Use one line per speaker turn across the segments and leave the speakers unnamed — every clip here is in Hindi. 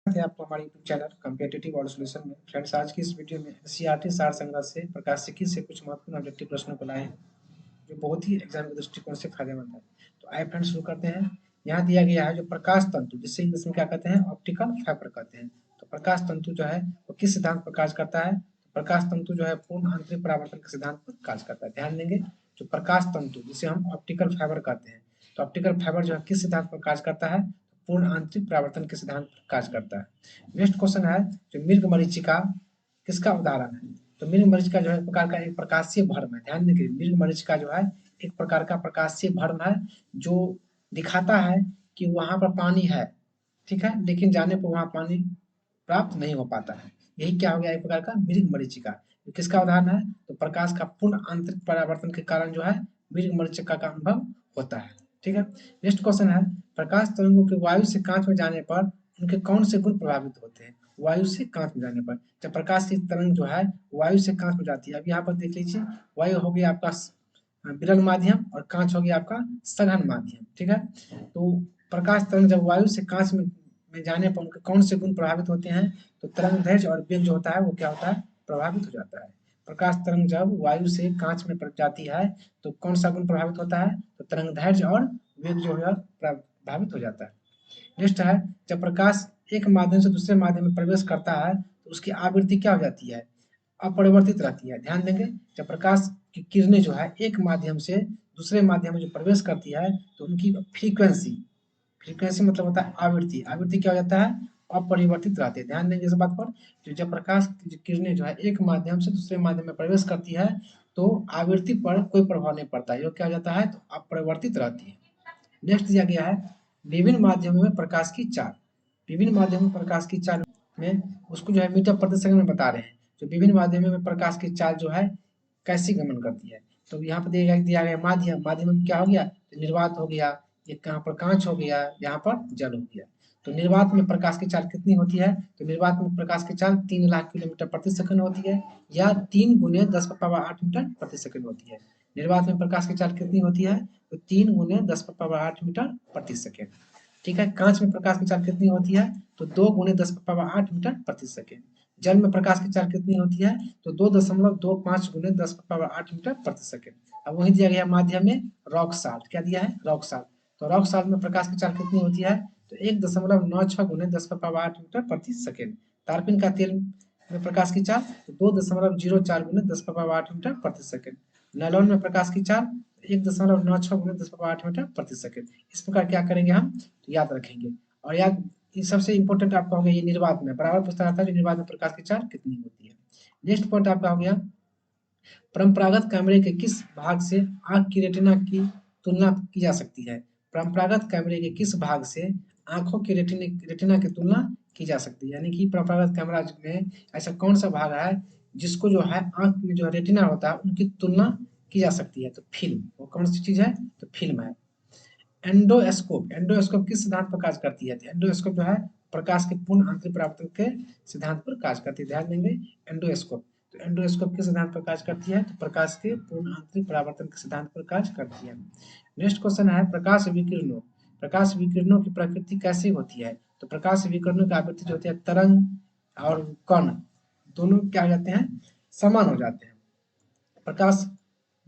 थे आपको हमारे यूट्यूब चैनल कॉम्पिटिटिव और सॉल्यूशन में। फ्रेंड्स, आज की इस वीडियो में एनसीईआरटी सार संग्रह से प्रकाशिकी से कुछ महत्वपूर्ण ऑब्जेक्टिव प्रश्नों को लाए हैं, जो बहुत ही एग्जाम के दृष्टिकोण से फायदेमंद है। तो आइए फ्रेंड्स शुरू करते हैं। यहाँ दिया गया है जो प्रकाश तंतु, जिससे इंग्लिश में क्या कहते हैं, ऑप्टिकल फाइबर कहते हैं। तो प्रकाश तंतु जो है वो किस सिद्धांत पर कार्य करता है? तो प्रकाश तंतु जो है पूर्ण आंतरिक परावर्तन के सिद्धांत पर कार्य करता है। ध्यान देंगे, जो प्रकाश तंतु जिसे हम ऑप्टिकल फाइबर कहते हैं, तो ऑप्टिकल फाइबर जो है किस सिद्धांत पर कार्य करता है? पूर्ण आंतरिक परावर्तन के सिद्धांत पर कार्य करता है। नेक्स्ट क्वेश्चन है, जो मृग मरीचिका किसका उदाहरण है? तो मृग मरीचिका जो है एक प्रकार का एक प्रकाशीय भ्रम है। ध्यान देंगे, मृग मरीचिका जो है एक प्रकार का प्रकाशीय भ्रम है, जो दिखाता है कि वहां पर पानी है, ठीक है, लेकिन जाने पर वहां पानी प्राप्त नहीं हो पाता है। यही क्या हो गया, एक प्रकार का मृग मरीचिका। तो किसका उदाहरण है? तो प्रकाश का पूर्ण आंतरिक परावर्तन के कारण जो है मृग मरीचिका का अनुभव होता है। ठीक है। नेक्स्ट क्वेश्चन है, प्रकाश तरंगों के वायु से कांच में जाने पर उनके कौन से गुण प्रभावित होते हैं? वायु से कांच में जाने पर, जब प्रकाश की तरंग जो है वायु से कांच में जाती है, अब यहाँ पर देख लीजिए, वायु हो गया आपका विरल माध्यम और कांच हो गया आपका सघन माध्यम। ठीक है। तो प्रकाश तरंग जब वायु से कांच में जाने पर उनके कौन से गुण प्रभावित होते हैं? तो तरंग दैर्ध्य और वेग जो होता है वो क्या होता है, प्रभावित हो जाता है। प्रकाश तरंग जब वायु से कांच में जाती है तो कौन सा गुण प्रभावित होता है? तो तरंग दैर्ध्य और वेग जो है प्रभावित हो जाता है। नेक्स्ट है, जब प्रकाश एक माध्यम से दूसरे माध्यम में प्रवेश करता है तो उसकी आवृत्ति क्या हो जाती है? अपरिवर्तित रहती है। ध्यान देंगे, जब प्रकाश की किरणें जो है एक माध्यम से दूसरे माध्यम में जो प्रवेश करती है तो उनकी फ्रीक्वेंसी, फ्रीक्वेंसी मतलब होता है आवृत्ति, आवृत्ति क्या हो जाता है? अपरिवर्तित रहती है। ध्यान देंगे इस बात पर, जो जब प्रकाश की किरणें जो है एक माध्यम से दूसरे माध्यम में प्रवेश करती है तो आवृत्ति पर कोई प्रभाव नहीं पड़ता है, ये क्या हो जाता है? तो अपरिवर्तित रहती है। नेक्स्ट दिया गया है, विभिन्न माध्यमों में प्रकाश की चाल। विभिन्न माध्यमों में प्रकाश की चाल में उसको जो है मीटर प्रति सेकंड में बता रहे हैं। जो विभिन्न माध्यमों में प्रकाश की चाल जो है कैसी गमन करती है? तो यहाँ पर दिया गया माध्यम, माध्यम में क्या हो गया? तो निर्वात हो गया, एक यहाँ पर कांच हो गया, यहाँ पर जल हो गया। तो निर्वात में प्रकाश की चाल कितनी होती है? तो निर्वात में प्रकाश की चाल 3 लाख किलोमीटर प्रति सेकंड होती है, या 3 गुने 10⁻8 मीटर प्रति सेकंड होती है। निर्वात में प्रकाश की चाल कितनी होती है? तो 3 गुने 10⁻8 मीटर प्रति सेकंड। ठीक है। कांच में प्रकाश की चाल कितनी होती है? तो 2 गुने 10⁻8 मीटर प्रति सेकंड। जल में प्रकाश की चाल कितनी होती है? तो 2.25 गुने 10⁻8 मीटर प्रति सेकंड। अब वही दिया गया माध्यम में रॉक साल्ट, क्या दिया है? Rock salt. तो रॉक साल्ट में प्रकाश की चाल कितनी होती है? तो 1.96 गुने 10⁻8 मीटर प्रति सेकंड। तारपीन का तेल में प्रकाश की चाल 2.04 गुने 10⁻8 मीटर प्रति सेकंड। नायलॉन में प्रकाश की चाल 1.96 गुने 10⁻8 मीटर प्रति सेकंड। इस प्रकार क्या करेंगे हम, तो याद रखेंगे। और याद, ये सबसे इंपॉर्टेंट आपका हो गया ये निर्वात में, बराबर पूछता रहता है निर्वात में प्रकाश की चाल कितनी होती है। नेक्स्ट पॉइंट आपका हो गया, परंपरागत कैमरे के किस भाग से आंख की रेटिना की तुलना की जा सकती है? परंपरागत कैमरे के किस भाग से आंखों की रेटिना की तुलना की जा सकती है? यानी कि परंपरागत कैमरा में ऐसा कौन सा भाग है जिसको जो है आंख में जो रेटिना होता है उनकी तुलना की जा सकती है? तो फिल्म, वो कौन सी चीज है? तो फिल्म है। एंडोस्कोप, एंडोस्कोप किस सिद्धांत पर कार्य करती है? एंडोस्कोप जो है प्रकाश के पूर्ण आंतरिक परावर्तन के सिद्धांत पर कार्य करती है। ध्यान देंगे, एंडोस्कोप। तो एंडोस्कोप किस सिद्धांत पर कार्य करती है? तो प्रकाश के पूर्ण आंतरिक परावर्तन के सिद्धांत पर कार्य करती है। नेक्स्ट क्वेश्चन है, प्रकाश विकिरणों, प्रकाश विकिरणों की प्रकृति कैसी होती है? तो प्रकाश विकिरणों की आवृत्ति जो होती है, तरंग और कण दोनों क्या हो जाते हैं? समान हो जाते हैं। प्रकाश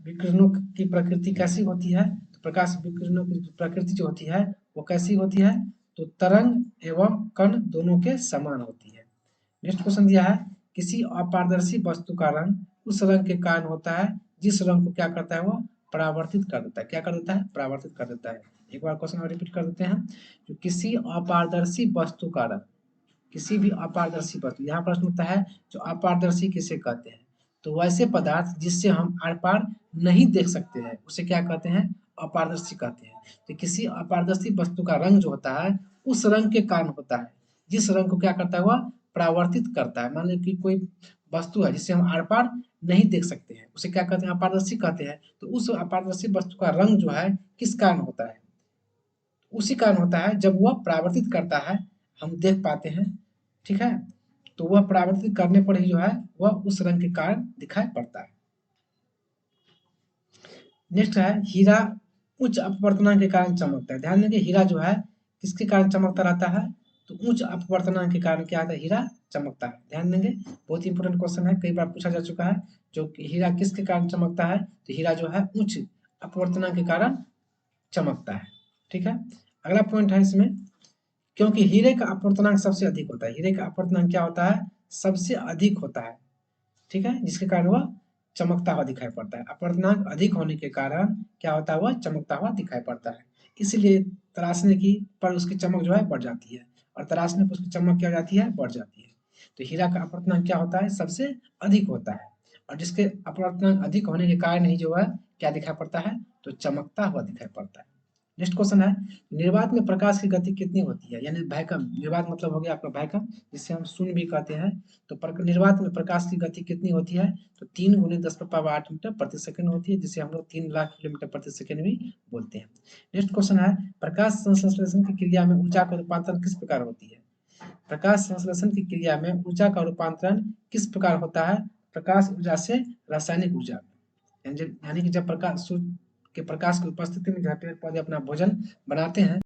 विकिरणों की प्रकृति कैसी होती है? तो प्रकाश विकिरणों की प्रकृति जो होती है वो कैसी होती है? तो तरंग एवं कण दोनों के समान होती है। नेक्स्ट क्वेश्चन दिया है, किसी अपारदर्शी वस्तु का रंग उस रंग के कारण होता है जिस रंग को क्या करता है, वो परावर्तित कर देता है। क्या कर देता है? परावर्तित कर देता है। एक बार क्वेश्चन और रिपीट कर देते हैं, जो किसी अपारदर्शी वस्तु का रंग, किसी भी अपारदर्शी वस्तु, यहाँ प्रश्न होता है जो अपारदर्शी किसे कहते हैं? तो वैसे पदार्थ जिससे हम आर पार नहीं देख सकते हैं उसे क्या कहते हैं? अपारदर्शी कहते हैं। तो किसी अपारदर्शी वस्तु का रंग जो होता है उस रंग के कारण होता है जिस रंग को क्या करता है, वह परावर्तित करता है। मान लो कि कोई वस्तु है जिससे हम आर पार नहीं देख सकते हैं, उसे क्या कहते हैं? अपारदर्शी कहते हैं। तो उस अपारदर्शी वस्तु का रंग जो है किस कारण होता है? उसी कारण होता है जब वह परावर्तित करता है, हम देख पाते हैं। ठीक है। तो वह परावर्तित करने पर ही जो है वह उस रंग के कारण दिखाई पड़ता है। नेक्स्ट है, हीरा उच्च अपवर्तनांक के कारण चमकता है। ध्यान देंगे, हीरा जो है किसके कारण चमकता रहता है? तो उच्च अपवर्तनांक के कारण क्या होता है, हीरा चमकता है। ध्यान देंगे, बहुत इंपॉर्टेंट क्वेश्चन है, कई बार पूछा जा चुका है। जो हीरा किसके कारण चमकता है, तो हीरा जो है उच्च अपवर्तनांक के कारण चमकता है। ठीक है, अगला पॉइंट है इसमें, क्योंकि हीरे का अपवर्तनांक सबसे अधिक होता है। हीरे का अपवर्तनांक क्या होता है, सबसे अधिक होता है। ठीक है, जिसके कारण वह चमकता हुआ दिखाई पड़ता है। अपवर्तनांक अधिक होने के कारण क्या होता है, वह चमकता हुआ दिखाई पड़ता है। इसलिए तराशने की पर उसकी चमक जो है बढ़ जाती है, और तराशने पर उसकी चमक क्या हो जाती है, बढ़ जाती है। तो हीरा का अपवर्तनांक क्या होता है, सबसे अधिक होता है, और जिसके अपवर्तनांक अधिक होने के कारण ही जो है क्या दिखाई पड़ता है, तो चमकता हुआ दिखाई पड़ता है। नेक्स्ट क्वेश्चन है, निर्वात में प्रकाश की गति कितनी होती है, यानी वैक्यूम। निर्वात मतलब हो गया आपका वैक्यूम, जिसे हम शून्य भी कहते हैं। तो निर्वात में प्रकाश की गति कितनी होती है, तो 3 × 10⁻8 मीटर प्रति सेकंड होती है, जिसे हम लोग 3 लाख किलोमीटर प्रति सेकंड भी बोलते हैं। नेक्स्ट क्वेश्चन है, प्रकाश संश्लेषण की क्रिया में ऊर्जा का रूपांतरण किस प्रकार होती है। प्रकाश संश्लेषण की क्रिया में ऊर्जा का रूपांतरण किस प्रकार होता है, प्रकाश ऊर्जा से रासायनिक ऊर्जा में। यानी कि जब प्रकाश, सूर्य के प्रकाश की उपस्थिति में जहाँ पेड़ पौधे अपना भोजन बनाते हैं,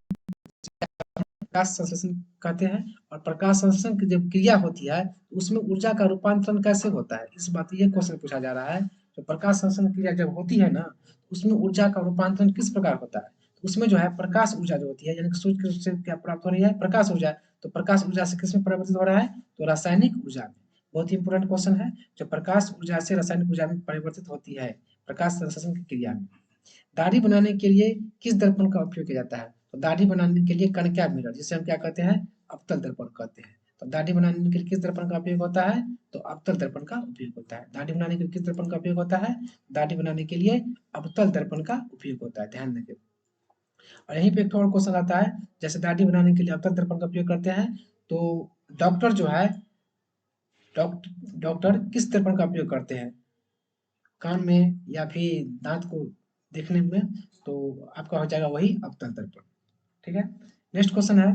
प्रकाश संश्लेषण कहते हैं। और प्रकाश संश्लेषण की जब क्रिया होती है, उसमें ऊर्जा का रूपांतरण कैसे होता है, इस बात ये क्वेश्चन पूछा जा रहा है। तो प्रकाश संश्लेषण क्रिया जब होती है ना, उसमें ऊर्जा का रूपांतरण किस प्रकार होता है, तो उसमें जो है प्रकाश ऊर्जा जो होती है, यानी कि सूर्य से क्या प्राप्त हो रही है, प्रकाश ऊर्जा। तो प्रकाश ऊर्जा से किसमें परिवर्तित हो रहा है, तो रासायनिक ऊर्जा में। बहुत ही इंपॉर्टेंट क्वेश्चन है, जो प्रकाश ऊर्जा से रासायनिक ऊर्जा में परिवर्तित होती है प्रकाश संश्लेषण की क्रिया में। दाढ़ी बनाने के लिए किस दर्पण का उपयोग किया जाता है, तो दाढ़ी बनाने के लिए कनकैव मिरर, जिसे हम क्या कहते हैं, अवतल दर्पण कहते हैं। तो दाढ़ी बनाने के लिए किस दर्पण का उपयोग होता है, तो अवतल दर्पण का उपयोग होता है। दाढ़ी बनाने के लिए किस दर्पण का उपयोग होता है, दाढ़ी बनाने के लिए अवतल दर्पण का उपयोग होता है। ध्यान देंगे। और यहीं पे एक और क्वेश्चन आता है, जैसे दाढ़ी बनाने के लिए अवतल दर्पण का उपयोग करते हैं, तो डॉक्टर जो है, डॉक्टर किस दर्पण का उपयोग करते हैं, कान में या फिर दांत को देखने में, तो आपका हो जाएगा वही अवतल दर्पण। ठीक है, नेक्स्ट क्वेश्चन है,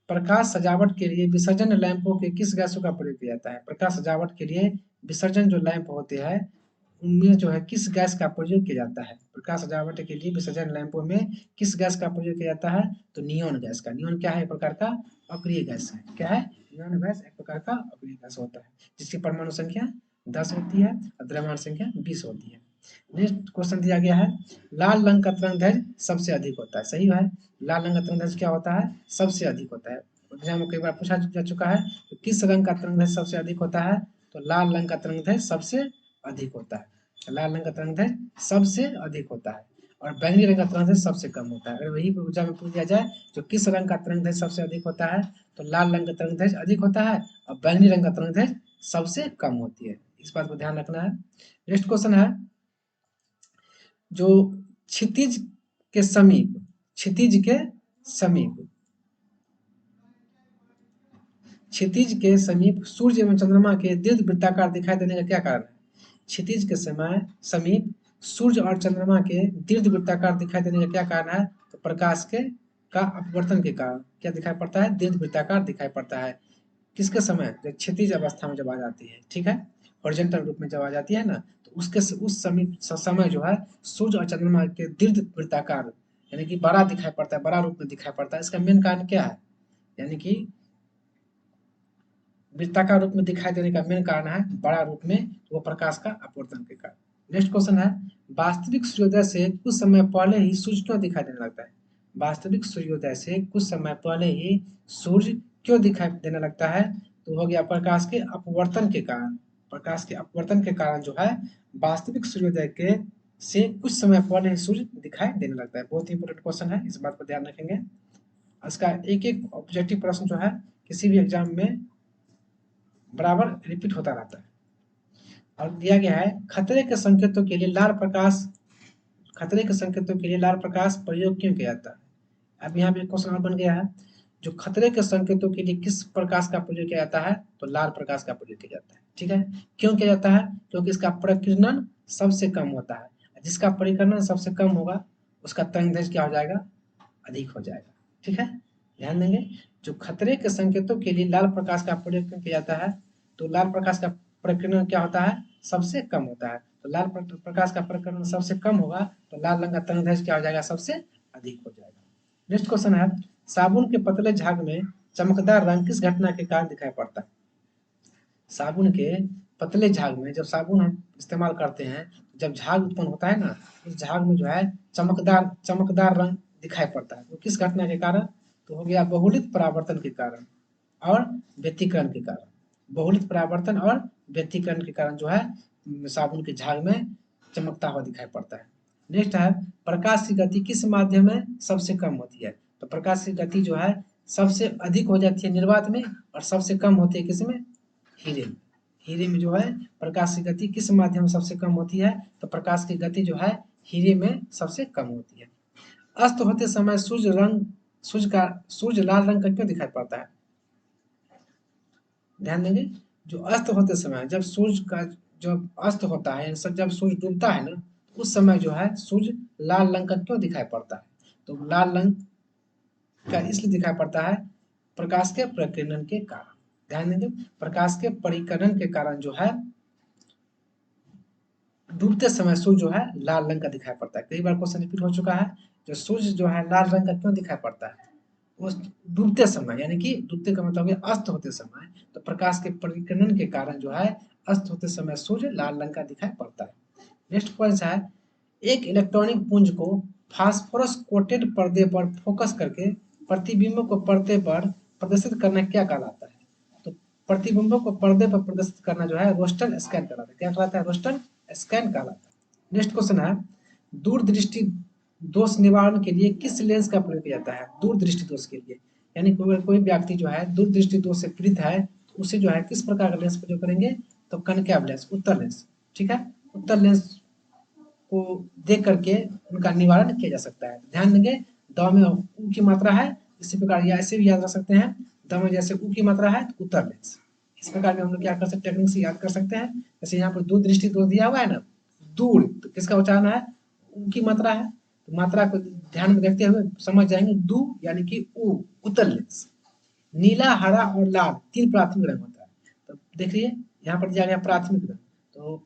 प्रकाश सजावट के लिए विसर्जन लैंपों के किस गैसों का प्रयोग किया जाता है। प्रकाश सजावट के लिए विसर्जन जो लैंप होते हैं, उनमें जो है किस गैस का प्रयोग किया जाता है। प्रकाश सजावट के लिए विसर्जन लैंपों में किस गैस का प्रयोग किया जाता है, तो नियोन गैस का। नियोन क्या है, एक प्रकार का अक्रिय गैस है। क्या है, नियोन गैस एक प्रकार का अक्रिय गैस होता है, जिसकी परमाणु संख्या 10 होती है और द्रव्यमान संख्या 20 होती है। नेक्स्ट क्वेश्चन दिया गया है, लाल रंग का तरंगदैर्घ्य सबसे अधिक होता है। सही है, लाल रंग का तरंगदैर्घ्य क्या होता है, सबसे अधिक होता है। एग्जाम में कई बार पूछा जा चुका है, तो किस रंग का तरंगदैर्घ्य सबसे अधिक होता है, तो लाल रंग का तरंगदैर्घ्य सबसे अधिक होता है। लाल रंग का तरंगदैर्घ्य सबसे अधिक होता है, और बैंगनी रंग का तरंगदैर्घ्य सबसे कम होता है। अगर वही ऊर्जा में पूछ दिया जाए, जो किस रंग का तरंगदैर्घ्य सबसे अधिक होता है, तो लाल रंग का तरंगदैर्घ्य अधिक होता है, और बैंगनी रंग का तरंगदैर्घ्य सबसे कम होती है। इस बात को ध्यान रखना है। नेक्स्ट क्वेश्चन है, जो क्षितिज के समीप, क्षितिज के समीप, क्षितिज के समीप सूर्य एवं चंद्रमा के दीर्घ वृत्ताकार दिखाई देने का क्या कारण है। क्षितिज के समय समीप सूर्य और चंद्रमा के दीर्घ वृत्ताकार दिखाई देने का क्या कारण है, तो प्रकाश के का अपवर्तन के कारण क्या दिखाई पड़ता है, दीर्घ वृत्ताकार दिखाई पड़ता है। किसके समय, जब क्षितिज अवस्था में जब आ जाती है, ठीक है, हॉरिजॉन्टल रूप में जब आ जाती है ना, तो उसके उस समय जो है सूर्य और चंद्रमा के दीर्घ वृत्ताकार, यानी कि बड़ा दिखाई पड़ता है, बड़ा रूप में दिखाई पड़ता है। इसका मेन कारण क्या है, यानी कि वृत्ताकार रूप में दिखाई देने का मेन कारण है बड़ा रूप में, वो प्रकाश का अपवर्तन के कारण। नेक्स्ट क्वेश्चन है, वास्तविक सूर्योदय से कुछ समय पहले ही सूर्य क्यों दिखाई देने लगता है। वास्तविक सूर्योदय से कुछ समय पहले ही सूर्य क्यों दिखाई देने लगता है, तो हो गया प्रकाश के अपवर्तन के कारण। प्रकाश के अपवर्तन के कारण जो है वास्तविक सूर्योदय के से कुछ समय पहले ही सूर्य दिखाई देने लगता है। बहुत ही इंपोर्टेंट क्वेश्चन है, इस बात को ध्यान रखेंगे। इसका एक एक ऑब्जेक्टिव प्रश्न जो है किसी भी एग्जाम में बराबर रिपीट होता रहता है। और दिया गया है, खतरे के संकेतों के लिए लाल प्रकाश, खतरे के संकेतों के लिए लाल प्रकाश प्रयोग क्यों किया जाता है। अब यहाँ पे क्वेश्चन और बन गया है, जो खतरे के संकेतों के लिए किस प्रकाश का प्रयोग किया जाता है, तो लाल प्रकाश का प्रयोग किया जाता है। ठीक है, क्यों किया जाता है, क्योंकि इसका प्रकीर्णन सबसे कम होता है। जिसका परिकीर्णन सबसे कम होगा, उसका तरंगदैर्घ्य क्या हो जाएगा, अधिक हो जाएगा। ठीक है, ध्यान देंगे। जो खतरे के संकेतों के लिए लाल प्रकाश का प्रयोग क्यों किया जाता है, तो लाल प्रकाश का प्रकीर्णन क्या होता है, सबसे कम होता है। तो लाल प्रकाश का प्रकीर्णन सबसे कम होगा, तो लाल रंग का तरंगदैर्घ्य क्या हो जाएगा, सबसे अधिक हो जाएगा। नेक्स्ट क्वेश्चन है, साबुन के पतले झाग में चमकदार रंग किस घटना के कारण दिखाई पड़ता है? साबुन के पतले झाग में जब साबुन हम इस्तेमाल करते हैं, जब झाग उत्पन्न होता है ना, उस झाग में जो है चमकदार रंग दिखाई पड़ता है। वो किस घटना के कारण? तो हो गया बहुलित परावर्तन के कारण और व्यतिकरण के कारण। बहुलित परावर्तन और व्यतिकरण के कारण जो है साबुन के झाग में चमकता हुआ दिखाई पड़ता है। नेक्स्ट है, प्रकाश की गति किस माध्यम में सबसे कम होती है? तो प्रकाश की गति जो है सबसे अधिक हो जाती है निर्वात में और सबसे कम होती है किसमें? हीरे में। हीरे में जो है प्रकाश की गति किस माध्यम से सबसे कम होती है? तो प्रकाश की गति जो है हीरे में सबसे कम होती है। अस्त होते समय सूर्य लाल रंग का क्यों दिखाई पड़ता है? ध्यान देंगे, जो अस्त होते समय जब सूर्य का जब अस्त होता है, जब सूर्य डूबता है ना, उस समय जो है सूर्य लाल रंग का क्यों दिखाई पड़ता है? तो लाल रंग का इसलिए दिखाई पड़ता है प्रकाश के प्रकीर्णन के कारण। ध्यान देंगे, प्रकाश के परिकरण के कारण जो है डूबते समय सूर्य जो है लाल रंग का दिखाई पड़ता है। कई बार क्वेश्चन रिपीट हो चुका है, जो सूर्य जो है लाल रंग का क्यों दिखाई पड़ता है? उस डूबते समय, यानी कि डूबते का मतलब है अस्त होते समय, तो प्रकाश के परिकरण के कारण जो है अस्त होते समय सूर्य लाल रंग का दिखाई पड़ता है। नेक्स्ट क्वेश्चन है, एक इलेक्ट्रॉनिक पुंज को फास्फोरस कोटेड पर्दे पर फोकस करके प्रतिबिंब को पर्दे पर प्रदर्शित करना क्या कहलाता है? तो प्रतिबिंबों को पर्दे पर प्रदर्शित करना जो है रोस्टन स्कैन कहलाता है। क्या कहलाता है? रोस्टन स्कैन कहलाता है। नेक्स्ट क्वेश्चन है, दूरदृष्टि दोष निवारण के लिए किस लेंस का प्रयोग किया जाता है? दूरदृष्टि दोष के लिए, यानी कोई व्यक्ति जो है दूरदृष्टि दोष से पीड़ित है, तो उसे जो है किस प्रकार का लेंस प्रयोग करेंगे? तो कनकैव लेंस, उत्तर लेंस। ठीक है, उत्तर लेंस को देख करके उनका निवारण किया जा सकता है। ध्यान देंगे, द में उ की मात्रा है, इसी प्रकार या ऐसे भी याद रख सकते हैं, द में जैसे उ की मात्रा है तो उत्तर लेंस। इस प्रकार में हम लोग क्या कर सकते हैं, टेक्निक से याद कर सकते हैं। जैसे यहाँ पर दूरदृष्टि दोष दिया हुआ है ना, दूर, तो किसका उच्चारण है? उ की मात्रा है, तो मात्रा को ध्यान में रखते हुए समझ जाएंगे, दू यानी कि उ, उत्तर लेंस। नीला, हरा और लाल 3 प्राथमिक रंग होता है। तो देखिए यहाँ पर दिया गया प्राथमिक रंग, तो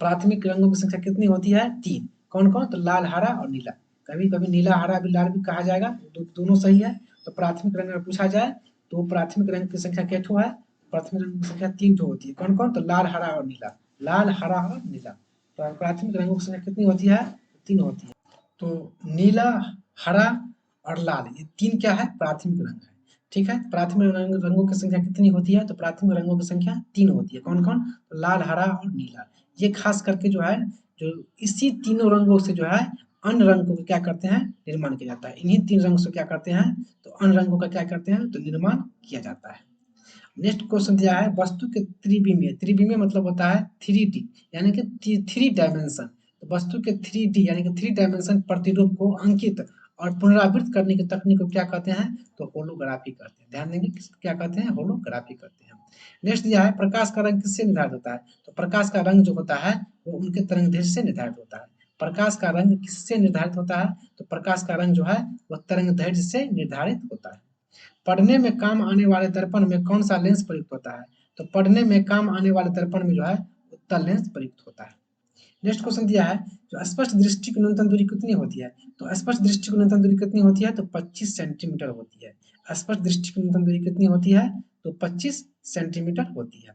प्राथमिक रंगों की संख्या कितनी होती है? 3। कौन-कौन? तो लाल, हरा और नीला। कभी-कभी नीला, हरा भी, लाल भी कहा जाएगा, दोनों सही है। तो प्राथमिक रंग अगर पूछा जाए तो प्राथमिक रंग की संख्या क्या ठो है? प्राथमिक रंग की संख्या 3 ठो होती है। कौन-कौन? तो लाल, हरा और नीला। लाल, हरा और नीला। तो प्राथमिक रंगों की संख्या कितनी होती है? 3 होती है। तो नीला, हरा और लाल, ये 3 क्या है? प्राथमिक रंग है। ठीक है, प्राथमिक रंगों की संख्या कितनी होती है? तो प्राथमिक रंगों की संख्या 3 होती है। कौन-कौन? तो लाल, हरा और नीला। ये खास करके जो है, जो इसी तीनों रंगों से जो है अन्य रंग को क्या करते हैं? निर्माण किया जाता है। इन्हीं 3 रंगों से क्या करते हैं? तो अन्य रंगों का क्या करते हैं? तो निर्माण किया जाता है। नेक्स्ट क्वेश्चन दिया है, वस्तु के त्रिविमीय, त्रिविमीय मतलब होता है 3D, यानी कि 3 डायमेंशन। तो वस्तु के 3D यानी कि 3 डायमेंशन प्रतिरूप को अंकित और पुनरावृत्त करने की तकनीक को क्या कहते हैं? तो होलोग्राफी कहते हैं। ध्यान देंगे, क्या कहते हैं? होलोग्राफी कहते हैं। नेक्स्ट दिया है, प्रकाश का रंग किससे निर्धारित होता है? तो प्रकाश का रंग जो होता है वो उनके तरंगदैर्घ्य से निर्धारित होता है। प्रकाश का रंग किससे निर्धारित होता है? तो प्रकाश का रंग जो है वह तरंगदैर्घ्य से निर्धारित होता है। पढ़ने में काम आने वाले दर्पण में कौन सा लेंस प्रयुक्त होता है? तो पढ़ने में काम आने वाले दर्पण में जो है उत्तल लेंस प्रयुक्त होता है। नेक्स्ट क्वेश्चन दिया है, जो स्पष्ट दृष्टि की न्यूनतम दूरी कितनी होती है? तो स्पष्ट दृष्टि की न्यूनतम दूरी कितनी होती है? तो 25 सेंटीमीटर होती है। स्पष्ट दृष्टि की न्यूनतम दूरी कितनी होती है? तो 25 सेंटीमीटर होती है।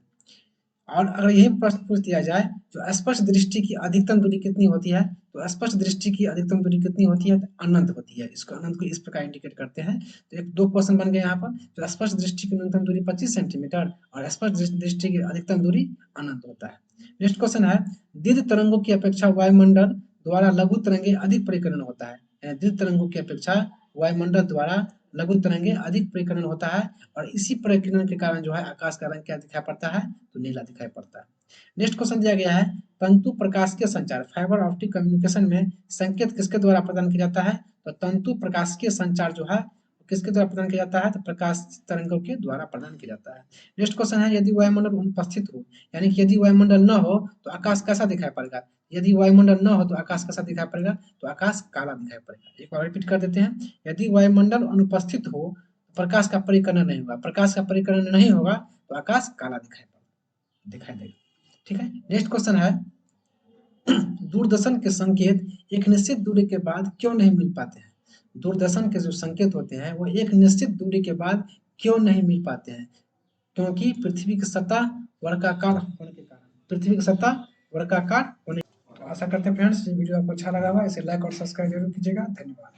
और अगर यही प्रश्न पूछ दिया जाए, जो स्पष्ट दृष्टि की अधिकतम दूरी कितनी होती है? तो स्पष्ट दृष्टि की अधिकतम दूरी कितनी होती है? तो अनंत होती है। इसको अनंत को इस प्रकार इंडिकेट करते हैं। तो एक 2 क्वेश्चन बन गए यहाँ पर, जो स्पष्ट दृष्टि की न्यूनतम दूरी 25 सेंटीमीटर और स्पष्ट दृष्टि की अधिकतम दूरी अनंत होता है। नेक्स्ट क्वेश्चन है, दीर्घ तरंगों की अपेक्षा वायुमंडल द्वारा लघु तरंगे अधिक परिकरण होता है। दीर्घ तरंगों की अपेक्षा वायुमंडल द्वारा लघु तरंगे अधिक परिकरण होता है, और इसी परिकरण के कारण जो है आकाश का रंग क्या दिखाई पड़ता है? तो नीला दिखाई पड़ता है। नेक्स्ट क्वेश्चन दिया गया है, तंतु प्रकाश के संचार, फाइबर ऑप्टिक कम्युनिकेशन में संकेत किसके द्वारा प्रदान किया जाता है? तो तंतु प्रकाश के संचार जो है किसके द्वारा प्रदान किया जाता है? तो प्रकाश तरंगों के द्वारा प्रदान किया जाता है। नेक्स्ट क्वेश्चन है, यदि वायुमंडल अनुपस्थित हो, यानी कि यदि वायुमंडल न हो तो आकाश कैसा दिखाई पड़ेगा? यदि वायुमंडल न हो तो आकाश कैसा दिखाई पड़ेगा? तो आकाश काला दिखाई पड़ेगा। एक बार रिपीट कर देते हैं, यदि वायुमंडल अनुपस्थित हो, प्रकाश का परिकरण नहीं होगा, प्रकाश का परिकरण नहीं होगा तो आकाश काला दिखाई देगा। ठीक है, नेक्स्ट क्वेश्चन है, दूरदर्शन के संकेत एक निश्चित दूरी के बाद क्यों नहीं मिल पाते हैं? दूरदर्शन के जो संकेत होते हैं वो एक निश्चित दूरी के बाद क्यों नहीं मिल पाते हैं? क्योंकि पृथ्वी की सतह वर्गाकार होने के कारण, पृथ्वी की सतह वर्गाकार होने। तो आशा करते हैं फ्रेंड्स ये वीडियो आपको अच्छा लगा होगा, इसे लाइक और सब्सक्राइब जरूर कीजिएगा। धन्यवाद।